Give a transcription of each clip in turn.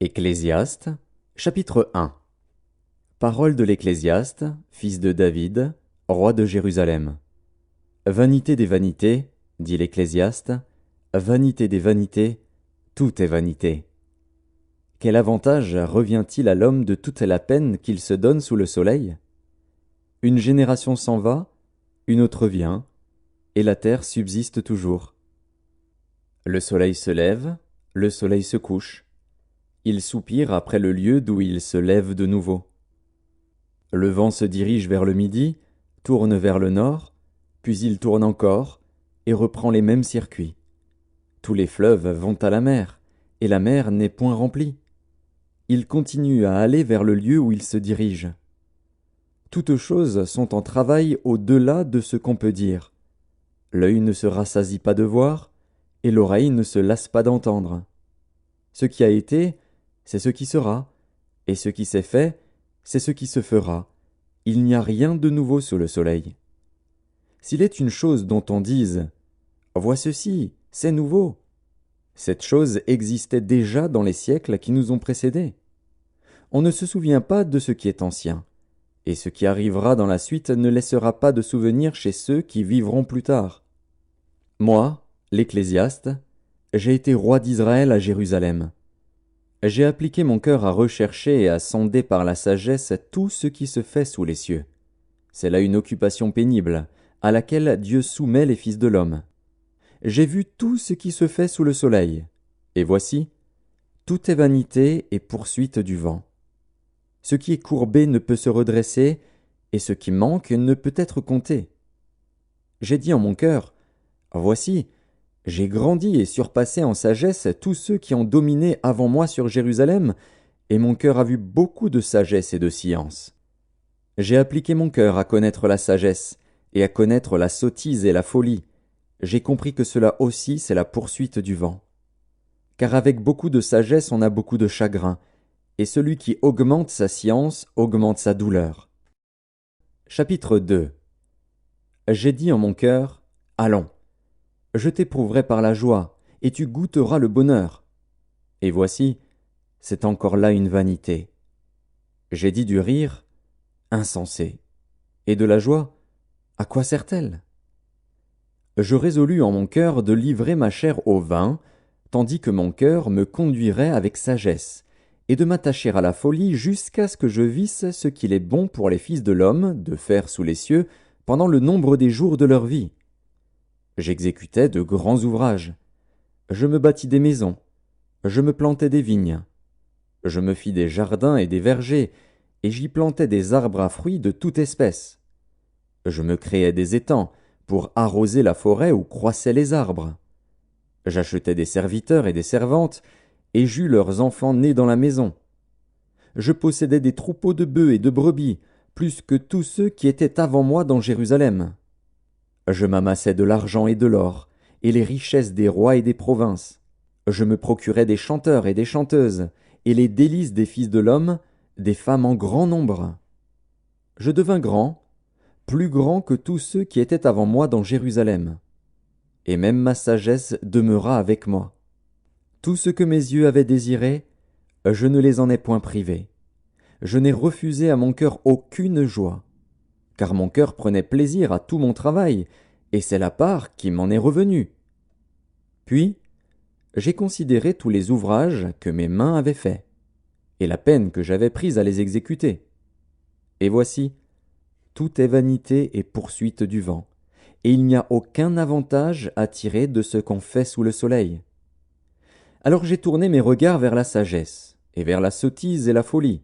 Ecclésiaste, chapitre 1. Parole de l'Ecclésiaste, fils de David, roi de Jérusalem. Vanité des vanités, dit l'Ecclésiaste, vanité des vanités, tout est vanité. Quel avantage revient-il à l'homme de toute la peine qu'il se donne sous le soleil? Une génération s'en va, une autre vient, et la terre subsiste toujours. Le soleil se lève, le soleil se couche. Il soupire après le lieu d'où il se lève de nouveau. Le vent se dirige vers le midi, tourne vers le nord, puis il tourne encore, et reprend les mêmes circuits. Tous les fleuves vont à la mer, et la mer n'est point remplie. Il continue à aller vers le lieu où il se dirige. Toutes choses sont en travail au-delà de ce qu'on peut dire. L'œil ne se rassasie pas de voir, et l'oreille ne se lasse pas d'entendre. Ce qui a été, c'est ce qui sera, et ce qui s'est fait, c'est ce qui se fera. Il n'y a rien de nouveau sous le soleil. S'il est une chose dont on dise « Vois ceci, c'est nouveau », cette chose existait déjà dans les siècles qui nous ont précédés. On ne se souvient pas de ce qui est ancien, et ce qui arrivera dans la suite ne laissera pas de souvenir chez ceux qui vivront plus tard. Moi, l'Ecclésiaste, j'ai été roi d'Israël à Jérusalem. J'ai appliqué mon cœur à rechercher et à sonder par la sagesse tout ce qui se fait sous les cieux. C'est là une occupation pénible, à laquelle Dieu soumet les fils de l'homme. J'ai vu tout ce qui se fait sous le soleil, et voici, tout est vanité et poursuite du vent. Ce qui est courbé ne peut se redresser, et ce qui manque ne peut être compté. J'ai dit en mon cœur, voici, j'ai grandi et surpassé en sagesse tous ceux qui ont dominé avant moi sur Jérusalem, et mon cœur a vu beaucoup de sagesse et de science. J'ai appliqué mon cœur à connaître la sagesse, et à connaître la sottise et la folie. J'ai compris que cela aussi c'est la poursuite du vent. Car avec beaucoup de sagesse on a beaucoup de chagrin, et celui qui augmente sa science augmente sa douleur. Chapitre 2. J'ai dit en mon cœur, allons, je t'éprouverai par la joie, et tu goûteras le bonheur. Et voici, c'est encore là une vanité. J'ai dit du rire, insensé, et de la joie, à quoi sert-elle? Je résolus en mon cœur de livrer ma chair au vin, tandis que mon cœur me conduirait avec sagesse, et de m'attacher à la folie jusqu'à ce que je visse ce qu'il est bon pour les fils de l'homme de faire sous les cieux pendant le nombre des jours de leur vie. J'exécutais de grands ouvrages. Je me bâtis des maisons. Je me plantai des vignes. Je me fis des jardins et des vergers, et j'y plantai des arbres à fruits de toute espèce. Je me créai des étangs pour arroser la forêt où croissaient les arbres. J'achetai des serviteurs et des servantes, et j'eus leurs enfants nés dans la maison. Je possédais des troupeaux de bœufs et de brebis, plus que tous ceux qui étaient avant moi dans Jérusalem. Je m'amassai de l'argent et de l'or, et les richesses des rois et des provinces. Je me procurai des chanteurs et des chanteuses, et les délices des fils de l'homme, des femmes en grand nombre. Je devins grand, plus grand que tous ceux qui étaient avant moi dans Jérusalem. Et même ma sagesse demeura avec moi. Tout ce que mes yeux avaient désiré, je ne les en ai point privés. Je n'ai refusé à mon cœur aucune joie. Car mon cœur prenait plaisir à tout mon travail, et c'est la part qui m'en est revenue. Puis, j'ai considéré tous les ouvrages que mes mains avaient faits, et la peine que j'avais prise à les exécuter. Et voici, tout est vanité et poursuite du vent, et il n'y a aucun avantage à tirer de ce qu'on fait sous le soleil. Alors j'ai tourné mes regards vers la sagesse, et vers la sottise et la folie.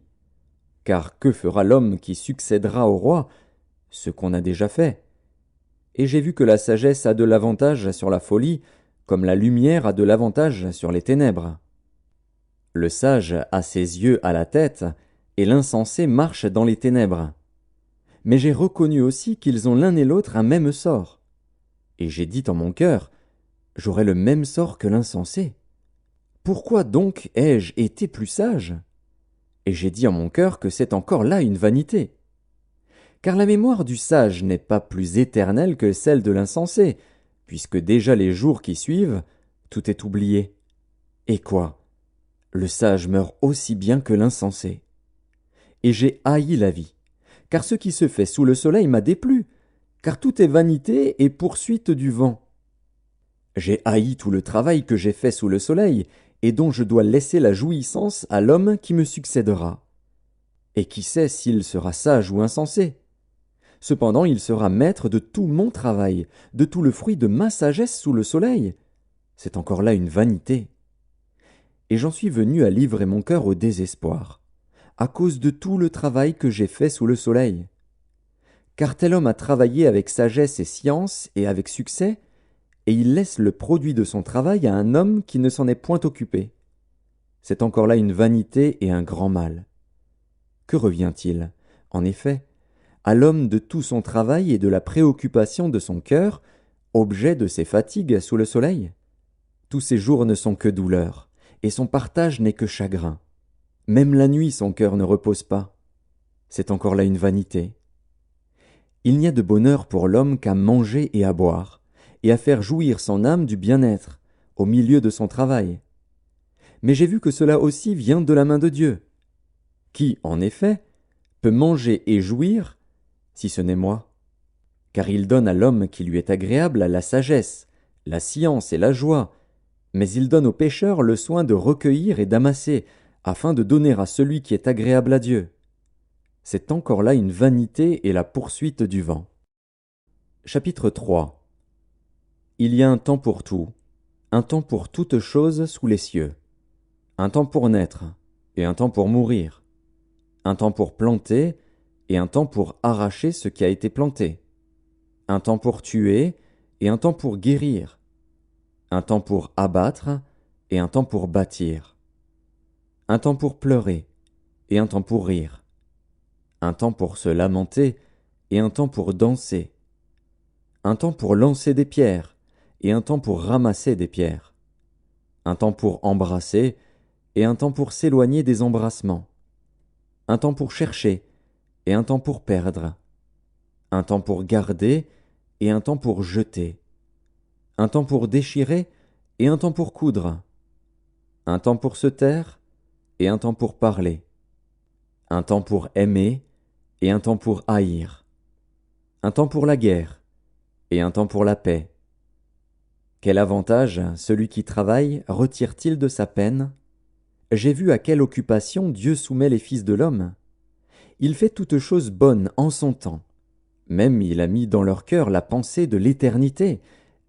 Car que fera l'homme qui succédera au roi? Ce qu'on a déjà fait. Et j'ai vu que la sagesse a de l'avantage sur la folie, comme la lumière a de l'avantage sur les ténèbres. Le sage a ses yeux à la tête, et l'insensé marche dans les ténèbres. Mais j'ai reconnu aussi qu'ils ont l'un et l'autre un même sort. Et j'ai dit en mon cœur, j'aurai le même sort que l'insensé. Pourquoi donc ai-je été plus sage? Et j'ai dit en mon cœur que c'est encore là une vanité. Car la mémoire du sage n'est pas plus éternelle que celle de l'insensé, puisque déjà les jours qui suivent, tout est oublié. Et quoi? Le sage meurt aussi bien que l'insensé. Et j'ai haï la vie, car ce qui se fait sous le soleil m'a déplu, car tout est vanité et poursuite du vent. J'ai haï tout le travail que j'ai fait sous le soleil, et dont je dois laisser la jouissance à l'homme qui me succédera. Et qui sait s'il sera sage ou insensé? Cependant il sera maître de tout mon travail, de tout le fruit de ma sagesse sous le soleil. C'est encore là une vanité. Et j'en suis venu à livrer mon cœur au désespoir, à cause de tout le travail que j'ai fait sous le soleil. Car tel homme a travaillé avec sagesse et science et avec succès, et il laisse le produit de son travail à un homme qui ne s'en est point occupé. C'est encore là une vanité et un grand mal. Que revient-il, en effet, à l'homme de tout son travail et de la préoccupation de son cœur, objet de ses fatigues sous le soleil? Tous ses jours ne sont que douleur, et son partage n'est que chagrin. Même la nuit son cœur ne repose pas. C'est encore là une vanité. Il n'y a de bonheur pour l'homme qu'à manger et à boire, et à faire jouir son âme du bien-être, au milieu de son travail. Mais j'ai vu que cela aussi vient de la main de Dieu. Qui, en effet, peut manger et jouir, si ce n'est moi? Car il donne à l'homme qui lui est agréable la sagesse, la science et la joie, mais il donne au pécheur le soin de recueillir et d'amasser, afin de donner à celui qui est agréable à Dieu. C'est encore là une vanité et la poursuite du vent. Chapitre 3. Il y a un temps pour tout, un temps pour toutes choses sous les cieux, un temps pour naître, et un temps pour mourir, un temps pour planter, et un temps pour arracher ce qui a été planté, un temps pour tuer, et un temps pour guérir, un temps pour abattre, et un temps pour bâtir, un temps pour pleurer, et un temps pour rire, un temps pour se lamenter, et un temps pour danser, un temps pour lancer des pierres, et un temps pour ramasser des pierres, un temps pour embrasser, et un temps pour s'éloigner des embrassements, un temps pour chercher, et un temps pour perdre, un temps pour garder, et un temps pour jeter, un temps pour déchirer, et un temps pour coudre, un temps pour se taire, et un temps pour parler, un temps pour aimer, et un temps pour haïr, un temps pour la guerre, et un temps pour la paix. Quel avantage celui qui travaille retire-t-il de sa peine? J'ai vu à quelle occupation Dieu soumet les fils de l'homme. Il fait toutes choses bonnes en son temps. Même il a mis dans leur cœur la pensée de l'éternité,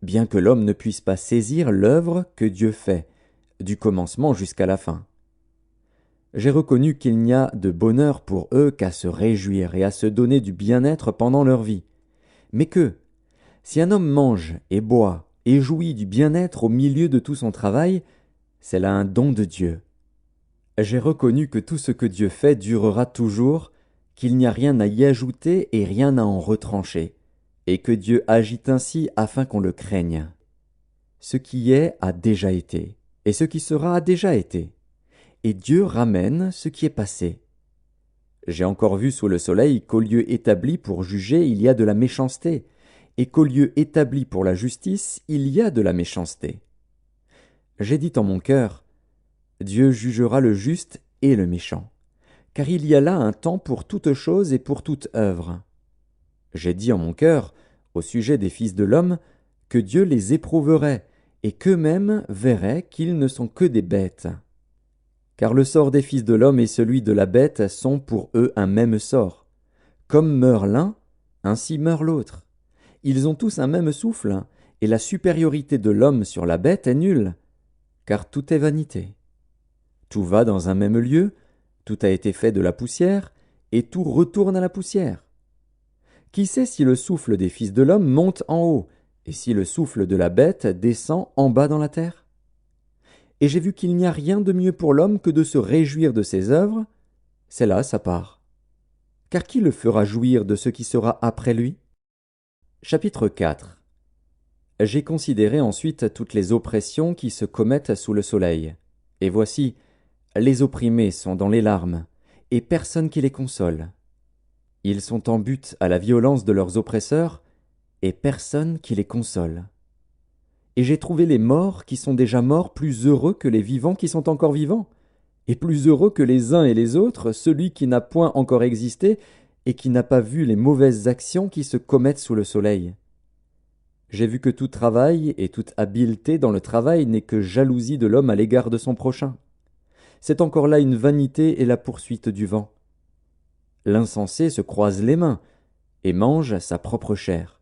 bien que l'homme ne puisse pas saisir l'œuvre que Dieu fait, du commencement jusqu'à la fin. J'ai reconnu qu'il n'y a de bonheur pour eux qu'à se réjouir et à se donner du bien-être pendant leur vie, mais que, si un homme mange et boit et jouit du bien-être au milieu de tout son travail, c'est là un don de Dieu. J'ai reconnu que tout ce que Dieu fait durera toujours, qu'il n'y a rien à y ajouter et rien à en retrancher, et que Dieu agit ainsi afin qu'on le craigne. Ce qui est a déjà été, et ce qui sera a déjà été, et Dieu ramène ce qui est passé. J'ai encore vu sous le soleil qu'au lieu établi pour juger il y a de la méchanceté, et qu'au lieu établi pour la justice il y a de la méchanceté. J'ai dit en mon cœur, Dieu jugera le juste et le méchant, car il y a là un temps pour toute chose et pour toute œuvre. J'ai dit en mon cœur, au sujet des fils de l'homme, que Dieu les éprouverait, et qu'eux-mêmes verraient qu'ils ne sont que des bêtes. Car le sort des fils de l'homme et celui de la bête sont pour eux un même sort. Comme meurt l'un, ainsi meurt l'autre. Ils ont tous un même souffle, et la supériorité de l'homme sur la bête est nulle, car tout est vanité. Tout va dans un même lieu, tout a été fait de la poussière, et tout retourne à la poussière. Qui sait si le souffle des fils de l'homme monte en haut, et si le souffle de la bête descend en bas dans la terre? Et j'ai vu qu'il n'y a rien de mieux pour l'homme que de se réjouir de ses œuvres, c'est là sa part. Car qui le fera jouir de ce qui sera après lui? Chapitre 4. J'ai considéré ensuite toutes les oppressions qui se commettent sous le soleil. Et voici, les opprimés sont dans les larmes, et personne qui les console. Ils sont en butte à la violence de leurs oppresseurs, et personne qui les console. Et j'ai trouvé les morts qui sont déjà morts plus heureux que les vivants qui sont encore vivants, Et plus heureux que les uns et les autres, celui qui n'a point encore existé et qui n'a pas vu les mauvaises actions qui se commettent sous le soleil. J'ai vu que tout travail et toute habileté dans le travail n'est que jalousie de l'homme à l'égard de son prochain. C'est encore là une vanité et la poursuite du vent. L'insensé se croise les mains et mange sa propre chair.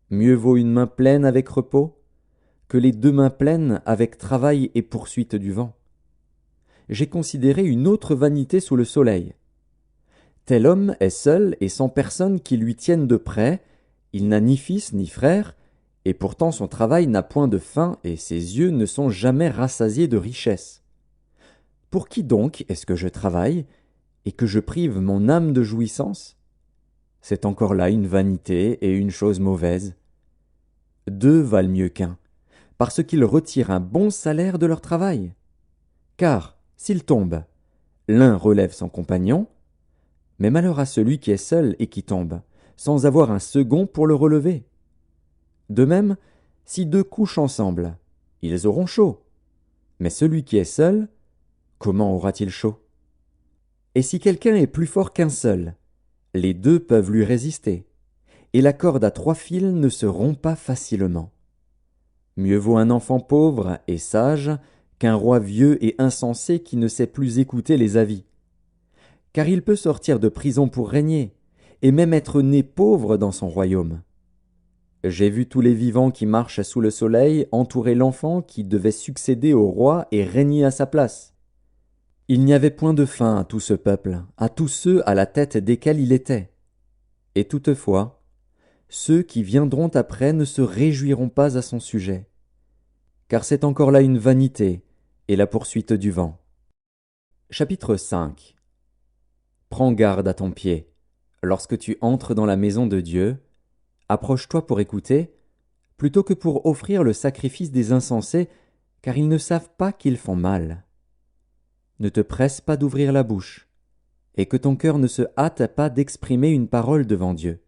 Mieux vaut une main pleine avec repos que les 2 mains pleines avec travail et poursuite du vent. J'ai considéré une autre vanité sous le soleil. Tel homme est seul et sans personne qui lui tienne de près, il n'a ni fils ni frère, et pourtant son travail n'a point de fin et ses yeux ne sont jamais rassasiés de richesse. Pour qui donc est-ce que je travaille, et que je prive mon âme de jouissance? C'est encore là une vanité et une chose mauvaise. 2 valent mieux qu'1, parce qu'ils retirent un bon salaire de leur travail. Car, s'ils tombent, l'un relève son compagnon, mais malheur à celui qui est seul et qui tombe, sans avoir un second pour le relever. De même, si 2 couchent ensemble, ils auront chaud. Mais celui qui est seul, comment aura-t-il chaud? Et si quelqu'un est plus fort qu'un seul, les 2 peuvent lui résister, et la corde à 3 fils ne se rompt pas facilement. Mieux vaut un enfant pauvre et sage qu'un roi vieux et insensé qui ne sait plus écouter les avis. Car il peut sortir de prison pour régner, et même être né pauvre dans son royaume. J'ai vu tous les vivants qui marchent sous le soleil entourer l'enfant qui devait succéder au roi et régner à sa place. Il n'y avait point de fin à tout ce peuple, à tous ceux à la tête desquels il était. Et toutefois, ceux qui viendront après ne se réjouiront pas à son sujet, car c'est encore là une vanité et la poursuite du vent. Chapitre 5. Prends garde à ton pied. Lorsque tu entres dans la maison de Dieu, approche-toi pour écouter, plutôt que pour offrir le sacrifice des insensés, car ils ne savent pas qu'ils font mal. Ne te presse pas d'ouvrir la bouche, et que ton cœur ne se hâte pas d'exprimer une parole devant Dieu.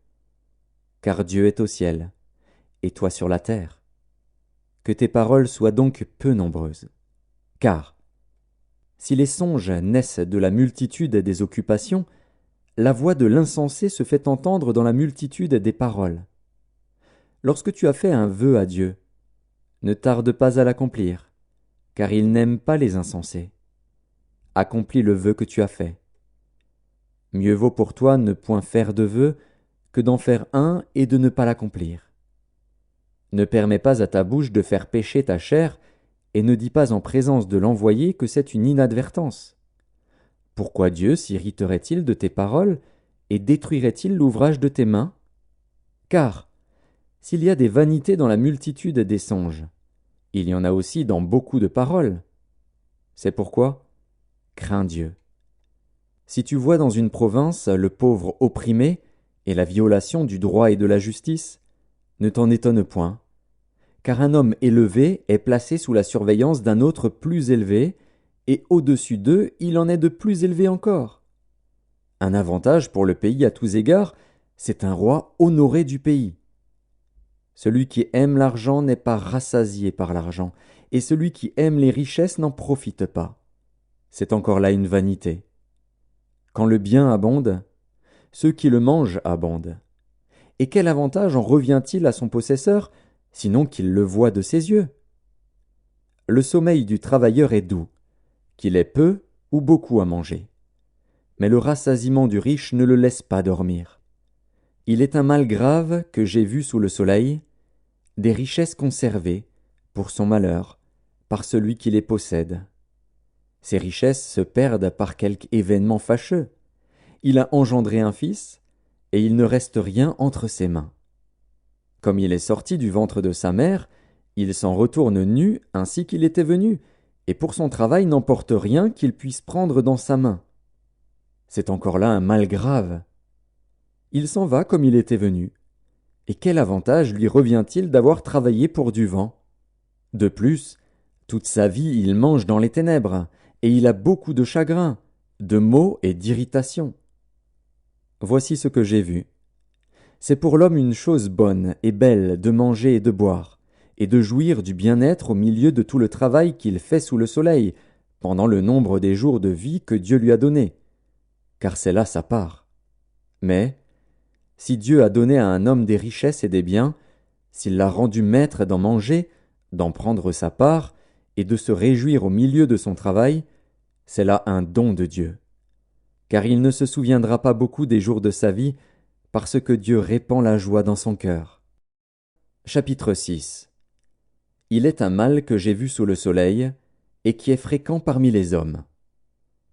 Car Dieu est au ciel, et toi sur la terre. Que tes paroles soient donc peu nombreuses. Car, si les songes naissent de la multitude des occupations, la voix de l'insensé se fait entendre dans la multitude des paroles. Lorsque tu as fait un vœu à Dieu, ne tarde pas à l'accomplir, car il n'aime pas les insensés. Accomplis le vœu que tu as fait. Mieux vaut pour toi ne point faire de vœu que d'en faire un et de ne pas l'accomplir. Ne permets pas à ta bouche de faire pécher ta chair, et ne dis pas en présence de l'envoyé que c'est une inadvertance. Pourquoi Dieu s'irriterait-il de tes paroles et détruirait-il l'ouvrage de tes mains? Car, s'il y a des vanités dans la multitude des songes, il y en a aussi dans beaucoup de paroles. C'est pourquoi, crains Dieu. Si tu vois dans une province le pauvre opprimé et la violation du droit et de la justice, ne t'en étonne point, car un homme élevé est placé sous la surveillance d'un autre plus élevé, et au-dessus d'eux il en est de plus élevé encore. Un avantage pour le pays à tous égards, c'est un roi honoré du pays. Celui qui aime l'argent n'est pas rassasié par l'argent, et celui qui aime les richesses n'en profite pas. C'est encore là une vanité. Quand le bien abonde, ceux qui le mangent abondent. Et quel avantage en revient-il à son possesseur, sinon qu'il le voit de ses yeux? Le sommeil du travailleur est doux, qu'il ait peu ou beaucoup à manger. Mais le rassasiement du riche ne le laisse pas dormir. Il est un mal grave que j'ai vu sous le soleil, des richesses conservées, pour son malheur, par celui qui les possède. Ces richesses se perdent par quelque événement fâcheux. Il a engendré un fils, et il ne reste rien entre ses mains. Comme il est sorti du ventre de sa mère, il s'en retourne nu ainsi qu'il était venu, et pour son travail n'emporte rien qu'il puisse prendre dans sa main. C'est encore là un mal grave. Il s'en va comme il était venu. Et quel avantage lui revient-il d'avoir travaillé pour du vent? De plus, toute sa vie il mange dans les ténèbres, et il a beaucoup de chagrin, de maux et d'irritation. Voici ce que j'ai vu. C'est pour l'homme une chose bonne et belle de manger et de boire, et de jouir du bien-être au milieu de tout le travail qu'il fait sous le soleil, pendant le nombre des jours de vie que Dieu lui a donnés, car c'est là sa part. Mais, si Dieu a donné à un homme des richesses et des biens, s'il l'a rendu maître d'en manger, d'en prendre sa part, et de se réjouir au milieu de son travail, c'est là un don de Dieu. Car il ne se souviendra pas beaucoup des jours de sa vie, parce que Dieu répand la joie dans son cœur. Chapitre 6. Il est un mal que j'ai vu sous le soleil, et qui est fréquent parmi les hommes.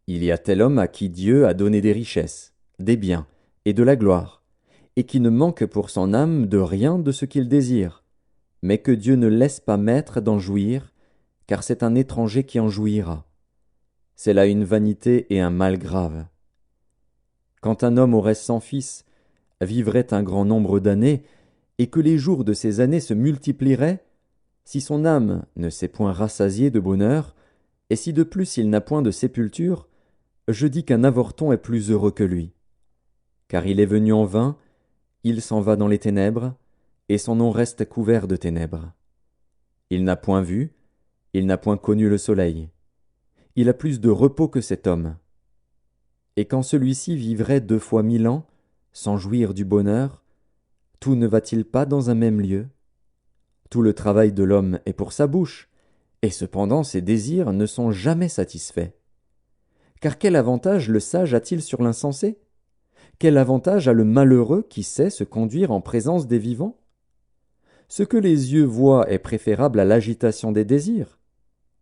Il y a tel homme à qui Dieu a donné des richesses, des biens et de la gloire, et qui ne manque pour son âme de rien de ce qu'il désire, mais que Dieu ne laisse pas maître d'en jouir, car c'est un étranger qui en jouira. C'est là une vanité et un mal grave. Quand un homme aurait 100 fils, vivrait un grand nombre d'années, et que les jours de ces années se multiplieraient, si son âme ne s'est point rassasiée de bonheur, et si de plus il n'a point de sépulture, je dis qu'un avorton est plus heureux que lui. Car il est venu en vain, il s'en va dans les ténèbres, et son nom reste couvert de ténèbres. Il n'a point vu, il n'a point connu le soleil. Il a plus de repos que cet homme. Et quand celui-ci vivrait 2 fois 1000 ans, sans jouir du bonheur, tout ne va-t-il pas dans un même lieu? Tout le travail de l'homme est pour sa bouche, et cependant ses désirs ne sont jamais satisfaits. Car quel avantage le sage a-t-il sur l'insensé? Quel avantage a le malheureux qui sait se conduire en présence des vivants? Ce que les yeux voient est préférable à l'agitation des désirs.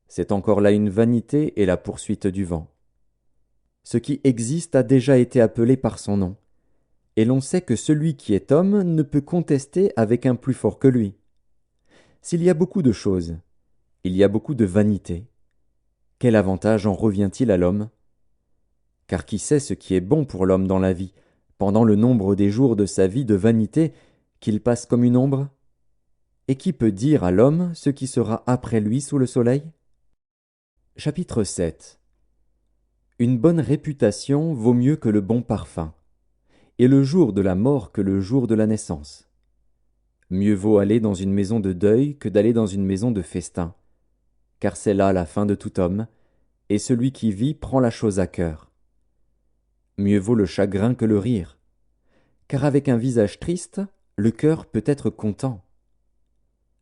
C'est encore là une vanité et la poursuite du vent. Ce qui existe a déjà été appelé par son nom, et l'on sait que celui qui est homme ne peut contester avec un plus fort que lui. S'il y a beaucoup de choses, il y a beaucoup de vanité. Quel avantage en revient-il à l'homme? Car qui sait ce qui est bon pour l'homme dans la vie, pendant le nombre des jours de sa vie de vanité, qu'il passe comme une ombre? Et qui peut dire à l'homme ce qui sera après lui sous le soleil? Chapitre 7. Une bonne réputation vaut mieux que le bon parfum, et le jour de la mort que le jour de la naissance. Mieux vaut aller dans une maison de deuil que d'aller dans une maison de festin, car c'est là la fin de tout homme, et celui qui vit prend la chose à cœur. Mieux vaut le chagrin que le rire, car avec un visage triste, le cœur peut être content.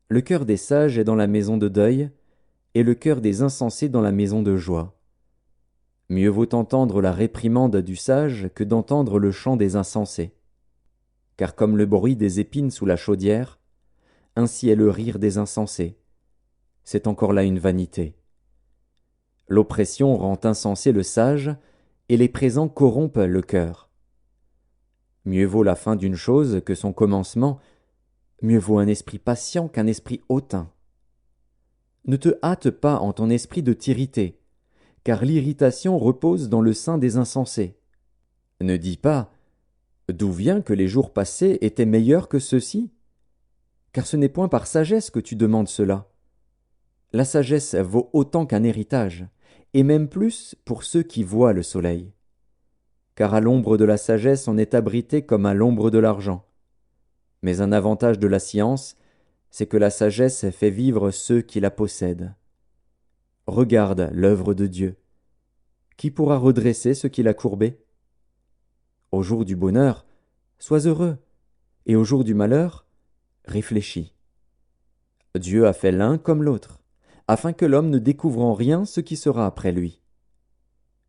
Le cœur des sages est dans la maison de deuil, et le cœur des insensés dans la maison de joie. Mieux vaut entendre la réprimande du sage que d'entendre le chant des insensés. Car comme le bruit des épines sous la chaudière, ainsi est le rire des insensés. C'est encore là une vanité. L'oppression rend insensé le sage, et les présents corrompent le cœur. Mieux vaut la fin d'une chose que son commencement, mieux vaut un esprit patient qu'un esprit hautain. Ne te hâte pas en ton esprit de t'irriter, car l'irritation repose dans le sein des insensés. Ne dis pas « D'où vient que les jours passés étaient meilleurs que ceux-ci » car ce n'est point par sagesse que tu demandes cela. La sagesse vaut autant qu'un héritage, et même plus pour ceux qui voient le soleil. Car à l'ombre de la sagesse on est abrité comme à l'ombre de l'argent. Mais un avantage de la science, c'est que la sagesse fait vivre ceux qui la possèdent. Regarde l'œuvre de Dieu. Qui pourra redresser ce qu'il a courbé? Au jour du bonheur, sois heureux, et au jour du malheur, réfléchis. Dieu a fait l'un comme l'autre, afin que l'homme ne découvre en rien ce qui sera après lui.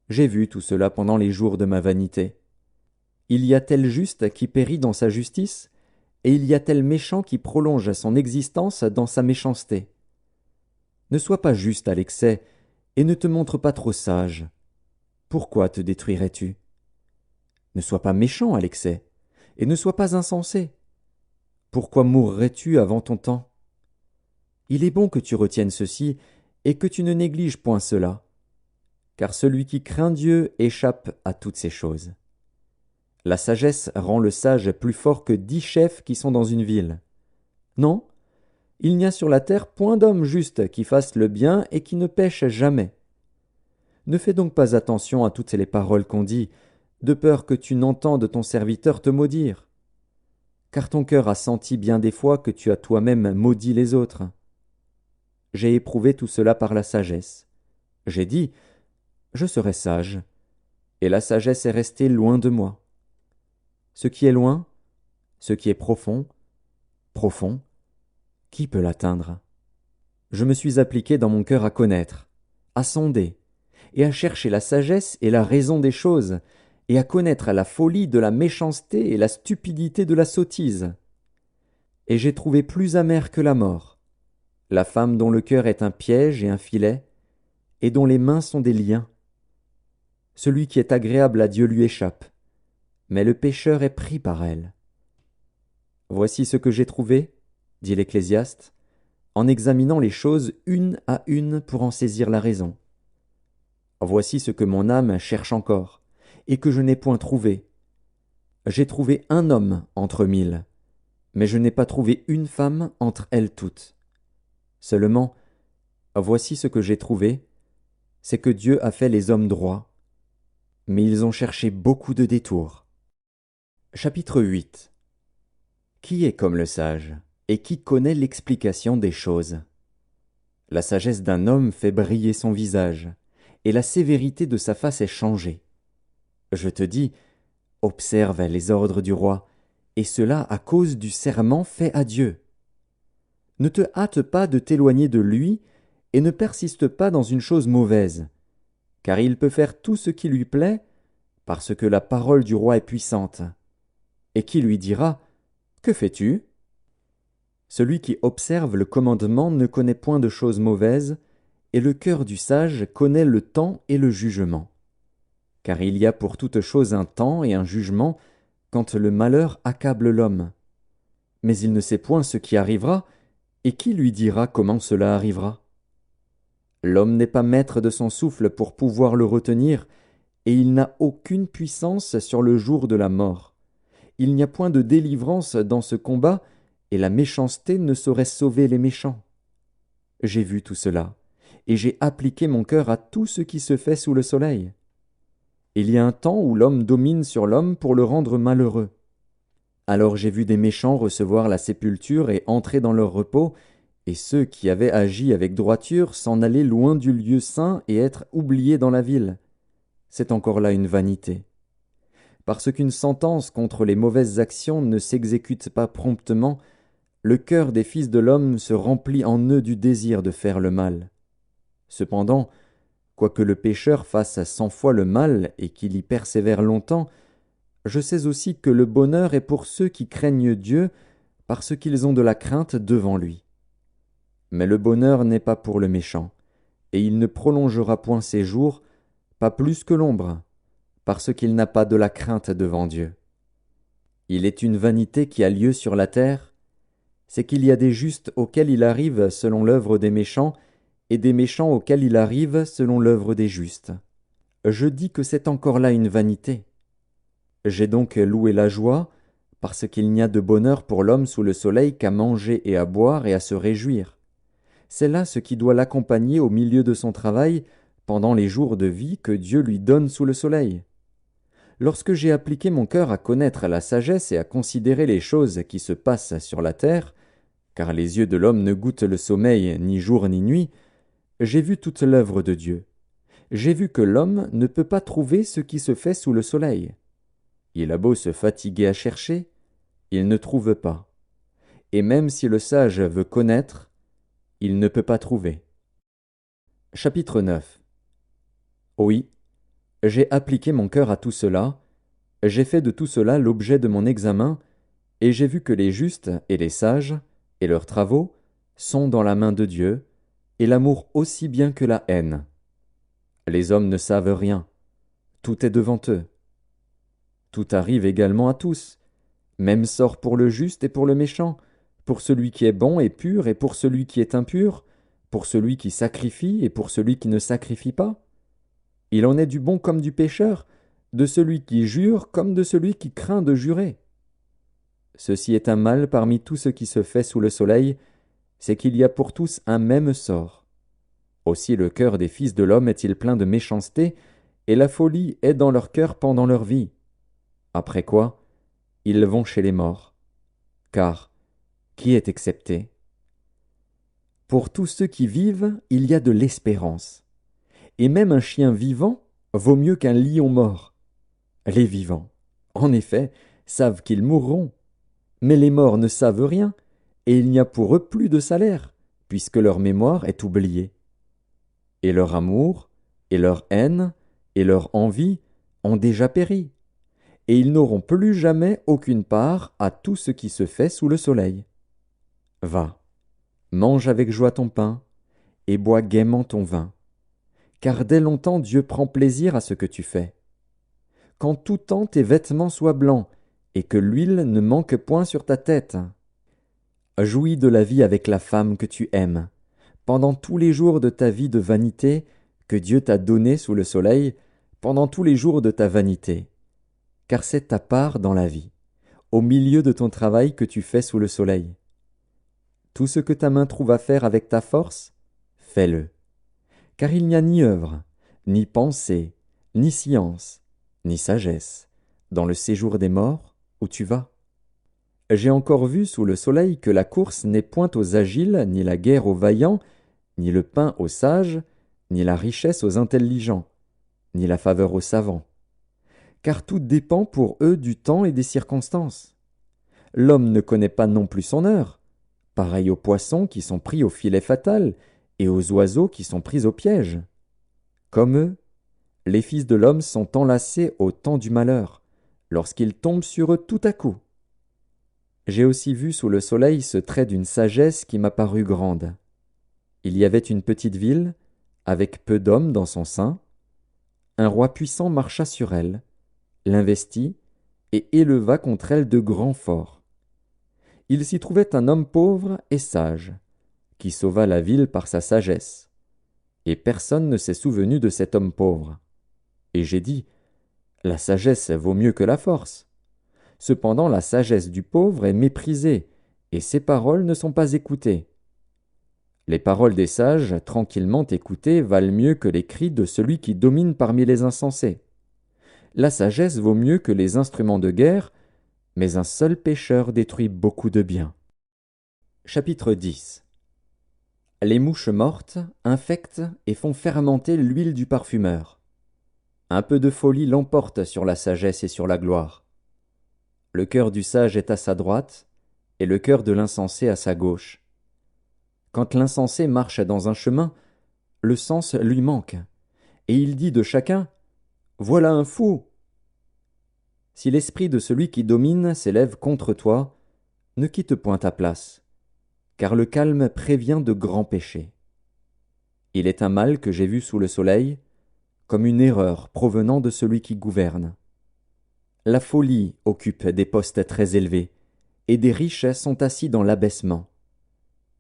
J'ai vu tout cela pendant les jours de ma vanité. Il y a tel juste qui périt dans sa justice, et il y a tel méchant qui prolonge son existence dans sa méchanceté. Ne sois pas juste à l'excès, et ne te montre pas trop sage. Pourquoi te détruirais-tu? Ne sois pas méchant à l'excès, et ne sois pas insensé. Pourquoi mourrais-tu avant ton temps? Il est bon que tu retiennes ceci, et que tu ne négliges point cela, car celui qui craint Dieu échappe à toutes ces choses. La sagesse rend le sage plus fort que 10 chefs qui sont dans une ville. Non, il n'y a sur la terre point d'homme juste qui fasse le bien et qui ne pêche jamais. Ne fais donc pas attention à toutes les paroles qu'on dit, de peur que tu n'entendes ton serviteur te maudire. Car ton cœur a senti bien des fois que tu as toi-même maudit les autres. J'ai éprouvé tout cela par la sagesse. J'ai dit, je serai sage, et la sagesse est restée loin de moi. Ce qui est loin, ce qui est profond, profond, qui peut l'atteindre? Je me suis appliqué dans mon cœur à connaître, à sonder, et à chercher la sagesse et la raison des choses, et à connaître la folie de la méchanceté et la stupidité de la sottise. Et j'ai trouvé plus amère que la mort, la femme dont le cœur est un piège et un filet, et dont les mains sont des liens. Celui qui est agréable à Dieu lui échappe, mais le pécheur est pris par elle. Voici ce que j'ai trouvé, dit l'Ecclésiaste, en examinant les choses une à une pour en saisir la raison. Voici ce que mon âme cherche encore, et que je n'ai point trouvé. J'ai trouvé un homme entre 1000, mais je n'ai pas trouvé une femme entre elles toutes. Seulement, voici ce que j'ai trouvé, c'est que Dieu a fait les hommes droits, mais ils ont cherché beaucoup de détours. Chapitre 8. Qui est comme le sage, et qui connaît l'explication des choses? La sagesse d'un homme fait briller son visage, et la sévérité de sa face est changée. Je te dis, observe les ordres du roi, et cela à cause du serment fait à Dieu. Ne te hâte pas de t'éloigner de lui, et ne persiste pas dans une chose mauvaise, car il peut faire tout ce qui lui plaît, parce que la parole du roi est puissante. Et qui lui dira, que fais-tu? Celui qui observe le commandement ne connaît point de choses mauvaises, et le cœur du sage connaît le temps et le jugement. Car il y a pour toute chose un temps et un jugement, quand le malheur accable l'homme. Mais il ne sait point ce qui arrivera, et qui lui dira comment cela arrivera? L'homme n'est pas maître de son souffle pour pouvoir le retenir, et il n'a aucune puissance sur le jour de la mort. Il n'y a point de délivrance dans ce combat, et la méchanceté ne saurait sauver les méchants. J'ai vu tout cela, et j'ai appliqué mon cœur à tout ce qui se fait sous le soleil. Il y a un temps où l'homme domine sur l'homme pour le rendre malheureux. Alors j'ai vu des méchants recevoir la sépulture et entrer dans leur repos, et ceux qui avaient agi avec droiture s'en aller loin du lieu saint et être oubliés dans la ville. C'est encore là une vanité. Parce qu'une sentence contre les mauvaises actions ne s'exécute pas promptement, le cœur des fils de l'homme se remplit en eux du désir de faire le mal. Cependant, quoique le pécheur fasse 100 fois le mal et qu'il y persévère longtemps, je sais aussi que le bonheur est pour ceux qui craignent Dieu, parce qu'ils ont de la crainte devant lui. Mais le bonheur n'est pas pour le méchant, et il ne prolongera point ses jours, pas plus que l'ombre, parce qu'il n'a pas de la crainte devant Dieu. Il est une vanité qui a lieu sur la terre, c'est qu'il y a des justes auxquels il arrive selon l'œuvre des méchants, et des méchants auxquels il arrive selon l'œuvre des justes. Je dis que c'est encore là une vanité. J'ai donc loué la joie, parce qu'il n'y a de bonheur pour l'homme sous le soleil qu'à manger et à boire et à se réjouir. C'est là ce qui doit l'accompagner au milieu de son travail, pendant les jours de vie que Dieu lui donne sous le soleil. Lorsque j'ai appliqué mon cœur à connaître la sagesse et à considérer les choses qui se passent sur la terre, car les yeux de l'homme ne goûtent le sommeil ni jour ni nuit, j'ai vu toute l'œuvre de Dieu. J'ai vu que l'homme ne peut pas trouver ce qui se fait sous le soleil. Il a beau se fatiguer à chercher, il ne trouve pas. Et même si le sage veut connaître, il ne peut pas trouver. Chapitre 9. Oui, j'ai appliqué mon cœur à tout cela, j'ai fait de tout cela l'objet de mon examen, et j'ai vu que les justes et les sages, et leurs travaux, sont dans la main de Dieu, et l'amour aussi bien que la haine. Les hommes ne savent rien, tout est devant eux. Tout arrive également à tous, même sort pour le juste et pour le méchant, pour celui qui est bon et pur et pour celui qui est impur, pour celui qui sacrifie et pour celui qui ne sacrifie pas. Il en est du bon comme du pécheur, de celui qui jure comme de celui qui craint de jurer. Ceci est un mal parmi tout ce qui se fait sous le soleil, c'est qu'il y a pour tous un même sort. Aussi le cœur des fils de l'homme est-il plein de méchanceté, et la folie est dans leur cœur pendant leur vie. Après quoi, ils vont chez les morts. Car qui est excepté? Pour tous ceux qui vivent, il y a de l'espérance. Et même un chien vivant, vaut mieux qu'un lion mort. Les vivants, en effet, savent qu'ils mourront, mais les morts ne savent rien, et il n'y a pour eux plus de salaire, puisque leur mémoire est oubliée. Et leur amour, et leur haine, et leur envie ont déjà péri, et ils n'auront plus jamais aucune part à tout ce qui se fait sous le soleil. Va, mange avec joie ton pain, et bois gaiement ton vin, car dès longtemps Dieu prend plaisir à ce que tu fais. Qu'en tout temps tes vêtements soient blancs, et que l'huile ne manque point sur ta tête. Jouis de la vie avec la femme que tu aimes, pendant tous les jours de ta vie de vanité que Dieu t'a donnée sous le soleil, pendant tous les jours de ta vanité, car c'est ta part dans la vie, au milieu de ton travail que tu fais sous le soleil. Tout ce que ta main trouve à faire avec ta force, fais-le. Car il n'y a ni œuvre, ni pensée, ni science, ni sagesse, dans le séjour des morts où tu vas. J'ai encore vu sous le soleil que la course n'est point aux agiles, ni la guerre aux vaillants, ni le pain aux sages, ni la richesse aux intelligents, ni la faveur aux savants. Car tout dépend pour eux du temps et des circonstances. L'homme ne connaît pas non plus son heure, pareil aux poissons qui sont pris au filet fatal, et aux oiseaux qui sont pris au piège. Comme eux, les fils de l'homme sont enlacés au temps du malheur, lorsqu'ils tombent sur eux tout à coup. J'ai aussi vu sous le soleil ce trait d'une sagesse qui m'a paru grande. Il y avait une petite ville, avec peu d'hommes dans son sein. Un roi puissant marcha sur elle, l'investit, et éleva contre elle de grands forts. Il s'y trouvait un homme pauvre et sage, qui sauva la ville par sa sagesse. Et personne ne s'est souvenu de cet homme pauvre. Et j'ai dit, la sagesse vaut mieux que la force. Cependant la sagesse du pauvre est méprisée, et ses paroles ne sont pas écoutées. Les paroles des sages, tranquillement écoutées, valent mieux que les cris de celui qui domine parmi les insensés. La sagesse vaut mieux que les instruments de guerre, mais un seul pécheur détruit beaucoup de biens. Chapitre 10. Les mouches mortes infectent et font fermenter l'huile du parfumeur. Un peu de folie l'emporte sur la sagesse et sur la gloire. Le cœur du sage est à sa droite, et le cœur de l'insensé à sa gauche. Quand l'insensé marche dans un chemin, le sens lui manque, et il dit de chacun « Voilà un fou !» Si l'esprit de celui qui domine s'élève contre toi, ne quitte point ta place, car le calme prévient de grands péchés. Il est un mal que j'ai vu sous le soleil, comme une erreur provenant de celui qui gouverne. La folie occupe des postes très élevés, et des riches sont assis dans l'abaissement.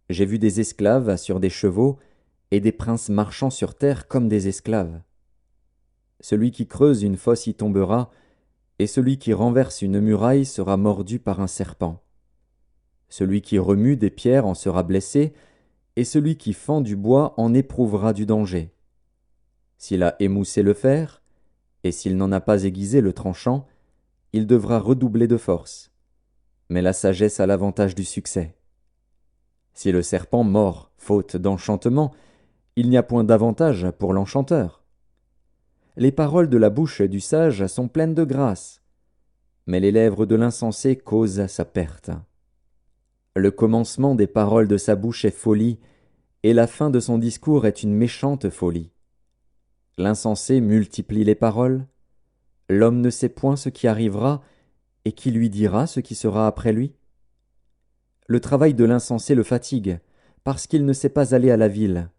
J'ai vu des esclaves sur des chevaux, et des princes marchant sur terre comme des esclaves. Celui qui creuse une fosse y tombera, et celui qui renverse une muraille sera mordu par un serpent. Celui qui remue des pierres en sera blessé, et celui qui fend du bois en éprouvera du danger. S'il a émoussé le fer, et s'il n'en a pas aiguisé le tranchant, il devra redoubler de force. Mais la sagesse a l'avantage du succès. Si le serpent mord faute d'enchantement, il n'y a point d'avantage pour l'enchanteur. Les paroles de la bouche du sage sont pleines de grâce, mais les lèvres de l'insensé causent sa perte. Le commencement des paroles de sa bouche est folie, et la fin de son discours est une méchante folie. L'insensé multiplie les paroles, l'homme ne sait point ce qui arrivera, et qui lui dira ce qui sera après lui? Le travail de l'insensé le fatigue, parce qu'il ne sait pas aller à la ville.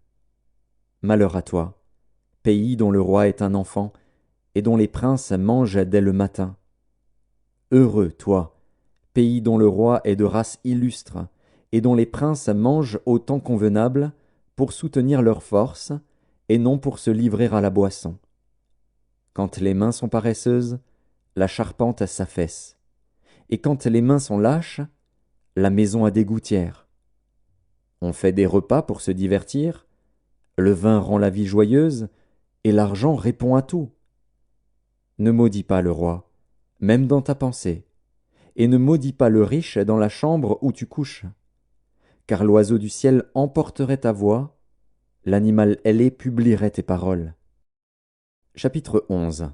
Malheur à toi, pays dont le roi est un enfant, et dont les princes mangent dès le matin. Heureux, toi, pays dont le roi est de race illustre, et dont les princes mangent au temps convenable, pour soutenir leur force, et non pour se livrer à la boisson. Quand les mains sont paresseuses, la charpente s'affaisse, et quand les mains sont lâches, la maison a des gouttières. On fait des repas pour se divertir, le vin rend la vie joyeuse, et l'argent répond à tout. Ne maudis pas le roi, même dans ta pensée, et ne maudis pas le riche dans la chambre où tu couches, car l'oiseau du ciel emporterait ta voix, l'animal ailé publierait tes paroles. Chapitre 11.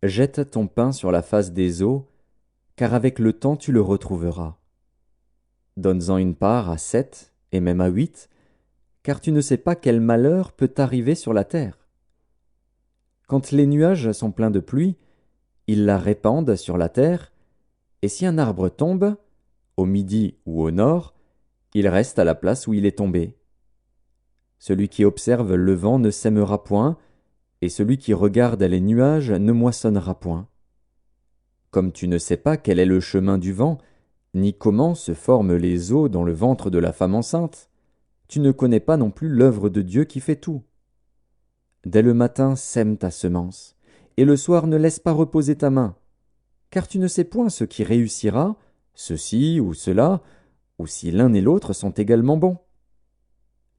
Jette ton pain sur la face des eaux, car avec le temps tu le retrouveras. Donne-en une part à 7, et même à 8, car tu ne sais pas quel malheur peut arriver sur la terre. Quand les nuages sont pleins de pluie, ils la répandent sur la terre, et si un arbre tombe, au midi ou au nord, il reste à la place où il est tombé. Celui qui observe le vent ne sèmera point, et celui qui regarde les nuages ne moissonnera point. Comme tu ne sais pas quel est le chemin du vent, ni comment se forment les eaux dans le ventre de la femme enceinte, tu ne connais pas non plus l'œuvre de Dieu qui fait tout. Dès le matin sème ta semence, et le soir ne laisse pas reposer ta main, car tu ne sais point ce qui réussira, ceci ou cela, ou si l'un et l'autre sont également bons.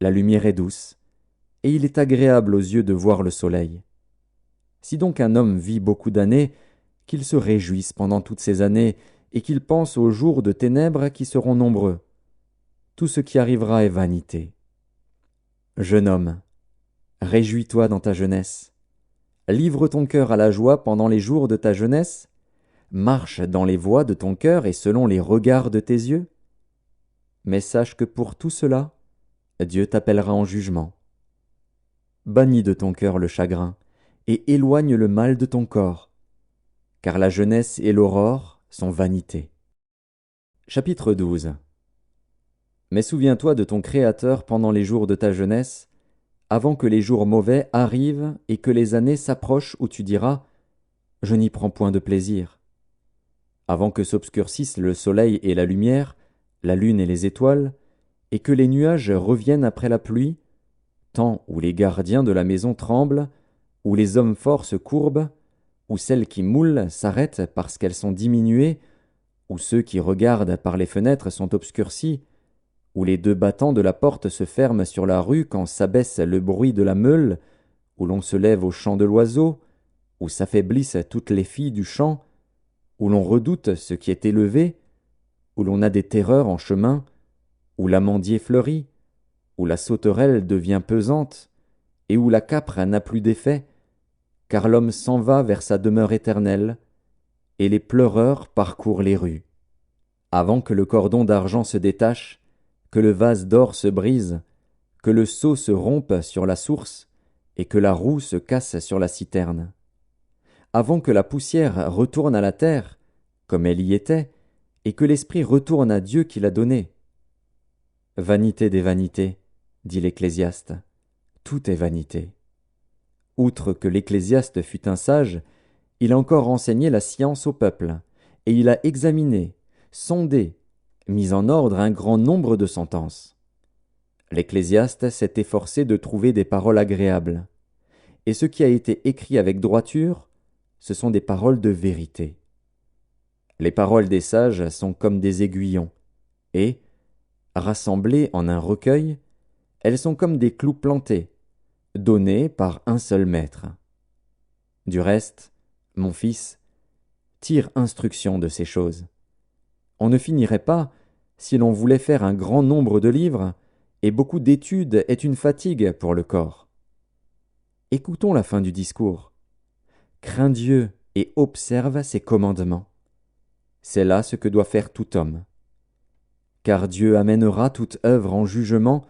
La lumière est douce, et il est agréable aux yeux de voir le soleil. Si donc un homme vit beaucoup d'années, qu'il se réjouisse pendant toutes ces années, et qu'il pense aux jours de ténèbres qui seront nombreux. Tout ce qui arrivera est vanité. Jeune homme, réjouis-toi dans ta jeunesse. Livre ton cœur à la joie pendant les jours de ta jeunesse. Marche dans les voies de ton cœur et selon les regards de tes yeux. Mais sache que pour tout cela, Dieu t'appellera en jugement. Bannis de ton cœur le chagrin, et éloigne le mal de ton corps, car la jeunesse et l'aurore sont vanité. Chapitre 12. Mais souviens-toi de ton Créateur pendant les jours de ta jeunesse, avant que les jours mauvais arrivent et que les années s'approchent où tu diras « Je n'y prends point de plaisir ». Avant que s'obscurcissent le soleil et la lumière, la lune et les étoiles, et que les nuages reviennent après la pluie, temps où les gardiens de la maison tremblent, où les hommes forts se courbent, où celles qui moulent s'arrêtent parce qu'elles sont diminuées, où ceux qui regardent par les fenêtres sont obscurcis, où les 2 battants de la porte se ferment sur la rue quand s'abaisse le bruit de la meule, où l'on se lève au chant de l'oiseau, où s'affaiblissent toutes les filles du champ, où l'on redoute ce qui est élevé, où l'on a des terreurs en chemin, où l'amandier fleurit, où la sauterelle devient pesante, et où la capre n'a plus d'effet, car l'homme s'en va vers sa demeure éternelle, et les pleureurs parcourent les rues. Avant que le cordon d'argent se détache, que le vase d'or se brise, que le seau se rompe sur la source, et que la roue se casse sur la citerne. Avant que la poussière retourne à la terre, comme elle y était, et que l'esprit retourne à Dieu qui l'a donné. Vanité des vanités, dit l'Ecclésiaste, tout est vanité. Outre que l'Ecclésiaste fut un sage, il a encore enseigné la science au peuple, et il a examiné, sondé, mis en ordre un grand nombre de sentences. L'Ecclésiaste s'est efforcé de trouver des paroles agréables, et ce qui a été écrit avec droiture, ce sont des paroles de vérité. Les paroles des sages sont comme des aiguillons, et, rassemblées en un recueil, elles sont comme des clous plantés, donnés par un seul maître. Du reste, mon fils, tire instruction de ces choses. On ne finirait pas, si l'on voulait faire un grand nombre de livres, et beaucoup d'études est une fatigue pour le corps. Écoutons la fin du discours. Crains Dieu et observe ses commandements. C'est là ce que doit faire tout homme. Car Dieu amènera toute œuvre en jugement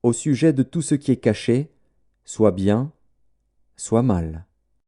au sujet de tout ce qui est caché, soit bien, soit mal.